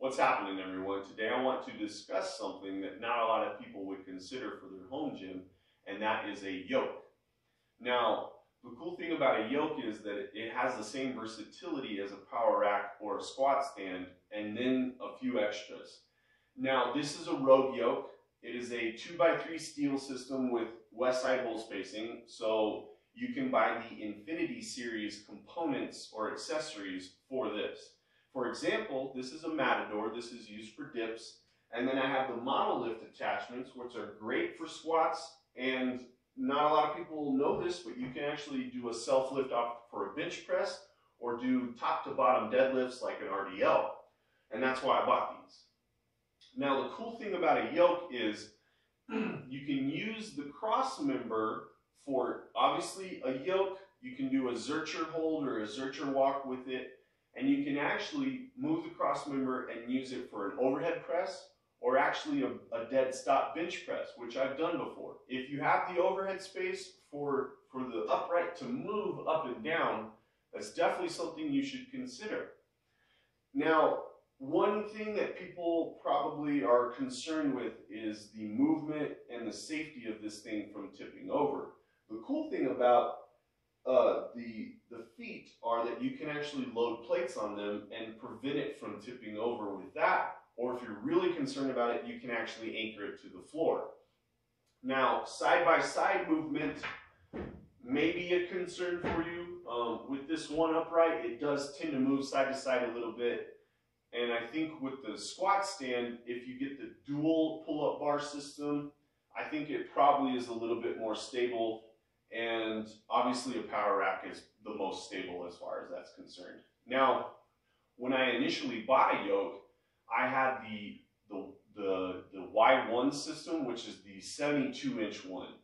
What's happening, everyone? Today I want to discuss something that not a lot of people would consider for their home gym, and that is a yoke. Now, the cool thing about a yoke is that it has the same versatility as a power rack or a squat stand, and then a few extras. Now, this is a Rogue yoke. It is a 2x3 steel system with west side hole spacing, so you can buy the Infinity series components or accessories for this. For example, this is a Matador. This is used for dips. And then I have the monolift attachments, which are great for squats. And not a lot of people know this, but you can actually do a self-lift off for a bench press or do top to bottom deadlifts like an RDL. And that's why I bought these. Now, the cool thing about a yoke is you can use the cross member for, obviously, a yoke. You can do a Zercher hold or a Zercher walk with it. And you can actually move the cross member and use it for an overhead press or actually a dead stop bench press, which I've done before. If you have the overhead space for the upright to move up and down, that's definitely something you should consider. Now, one thing that people probably are concerned with is the movement and the safety of this thing from tipping over. The cool thing about the feet are that you can actually load plates on them and prevent it from tipping over with that, or if you're really concerned about it, you can actually anchor it to the floor. Now, side-by-side movement may be a concern for you. With this one upright, it does tend to move side to side a little bit, and I think with the squat stand, if you get the dual pull-up bar system, I think it probably is a little bit more stable. And obviously a power rack is the most stable as far as that's concerned. Now, when I initially bought a yoke, I had the Y1 system, which is the 72-inch one.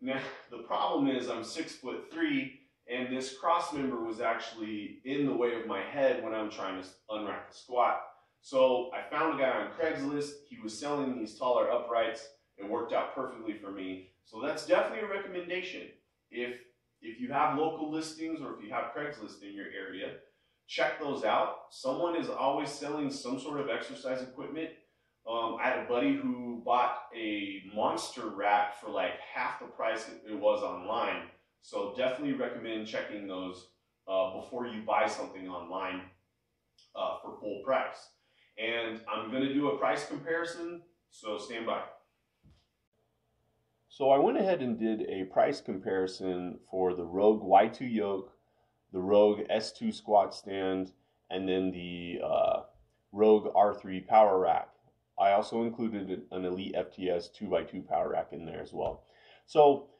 Now, the problem is I'm 6'3", and this cross member was actually in the way of my head when I'm trying to unrack a squat. So I found a guy on Craigslist. He was selling these taller uprights. It worked out perfectly for me. So that's definitely a recommendation. If you have local listings or if you have Craigslist in your area, check those out. Someone is always selling some sort of exercise equipment. I had a buddy who bought a monster rack for like half the price it was online. So definitely recommend checking those before you buy something online for full price. And I'm going to do a price comparison, so stand by. So I went ahead and did a price comparison for the Rogue Y2 yoke, the Rogue S2 squat stand, and then the Rogue R3 power rack. I also included an Elite FTS 2x2 power rack in there as well. So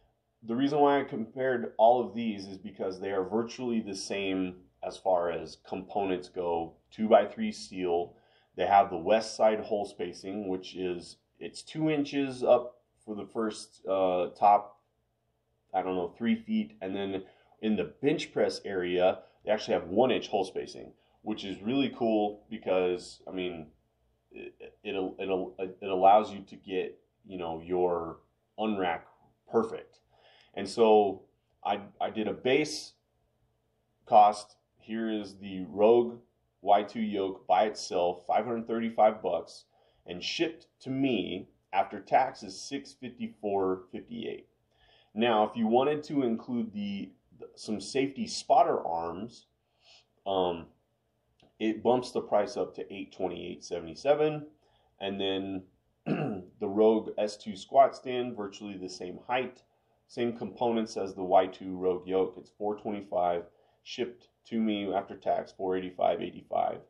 the reason why I compared all of these is because they are virtually the same as far as components go. 2x3 steel. They have the west side hole spacing, which is, it's 2 inches up for the first top, 3 feet, and then in the bench press area, they actually have 1 inch hole spacing, which is really cool because, I mean, it allows you to get, your unrack perfect. And so I did a base cost. Here is the Rogue Y2 yoke by itself, $535, and shipped to me after tax is $654.58. Now, if you wanted to include some safety spotter arms, it bumps the price up to $828.77. And then the Rogue S2 squat stand, virtually the same height, same components as the Y2 Rogue yoke. It's $425, shipped to me after tax $485.85.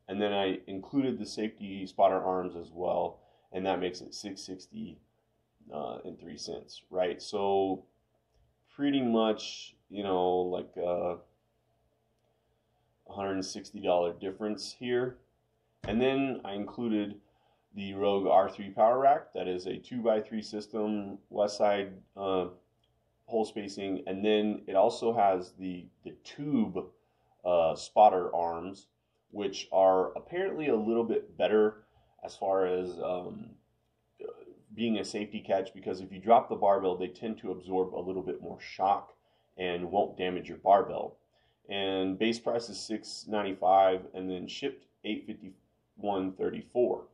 And then I included the safety spotter arms as well, and that makes it $660 and 3 cents, right? So pretty much, like $160 difference here. And then I included the Rogue R3 power rack. That is a 2x3 system, west side hole spacing, and then it also has the tube spotter arms, which are apparently a little bit better as far as being a safety catch, because if you drop the barbell, they tend to absorb a little bit more shock and won't damage your barbell. And base price is $695, and then shipped $134.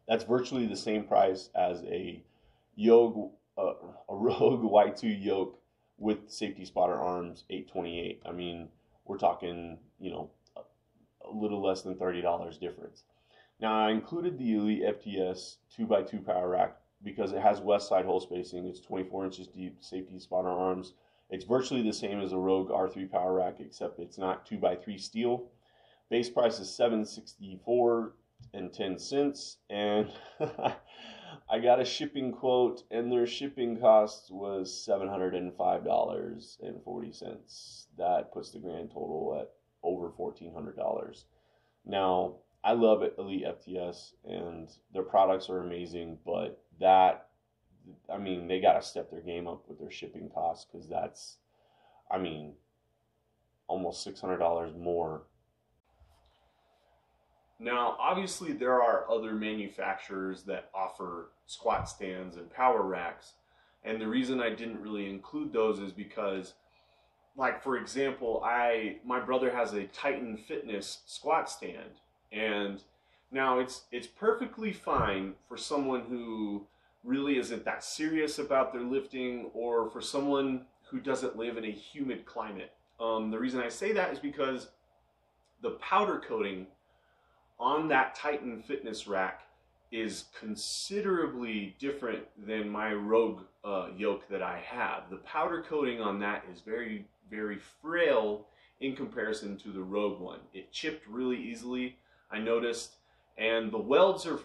That's virtually the same price as a Yoke, a Rogue Y2 Yoke with safety spotter arms, $828. I mean, we're talking, a little less than $30 difference. Now, I included the Elite FTS 2x2 power rack because it has west side hole spacing. It's 24 inches deep, safety spotter arms. It's virtually the same as a Rogue R3 power rack, except it's not 2x3 steel. Base price is $764 and 10 cents, and I got a shipping quote, and their shipping cost was $705.40. That puts the grand total at over $1,400. Now, I love Elite FTS, and their products are amazing, but they got to step their game up with their shipping costs, because that's, almost $600 more. Now, obviously, there are other manufacturers that offer squat stands and power racks, and the reason I didn't really include those is because, like, for example, my brother has a Titan Fitness squat stand, and now it's perfectly fine for someone who really isn't that serious about their lifting, or for someone who doesn't live in a humid climate. The reason I say that is because the powder coating on that Titan Fitness rack is considerably different than my Rogue Yoke that I have. The powder coating on that is very, very frail in comparison to the Rogue one. It chipped really easily, I noticed, and the welds are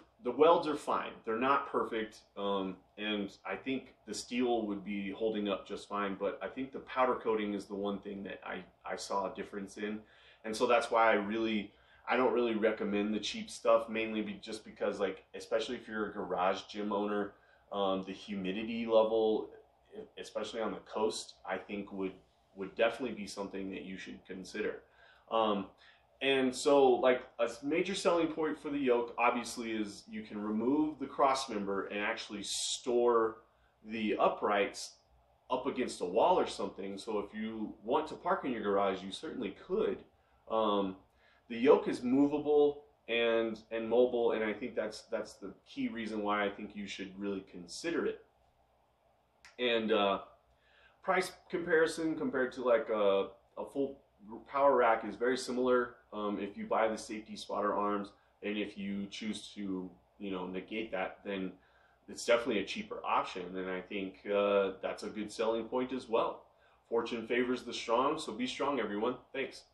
fine. They're not perfect, and I think the steel would be holding up just fine, but I think the powder coating is the one thing that I saw a difference in, and so that's why I don't really recommend the cheap stuff, mainly just because, like, especially if you're a garage gym owner, the humidity level, especially on the coast, I think would definitely be something that you should consider. And so, like, a major selling point for the Yoke, obviously, is you can remove the cross member and actually store the uprights up against a wall or something. So if you want to park in your garage, you certainly could. The Yoke is movable and mobile, and I think that's the key reason why I think you should really consider it. And price comparison compared to like a full power rack is very similar. If you buy the safety spotter arms, and if you choose to negate that, then it's definitely a cheaper option, and I think that's a good selling point as well. Fortune favors the strong, so be strong, everyone. Thanks.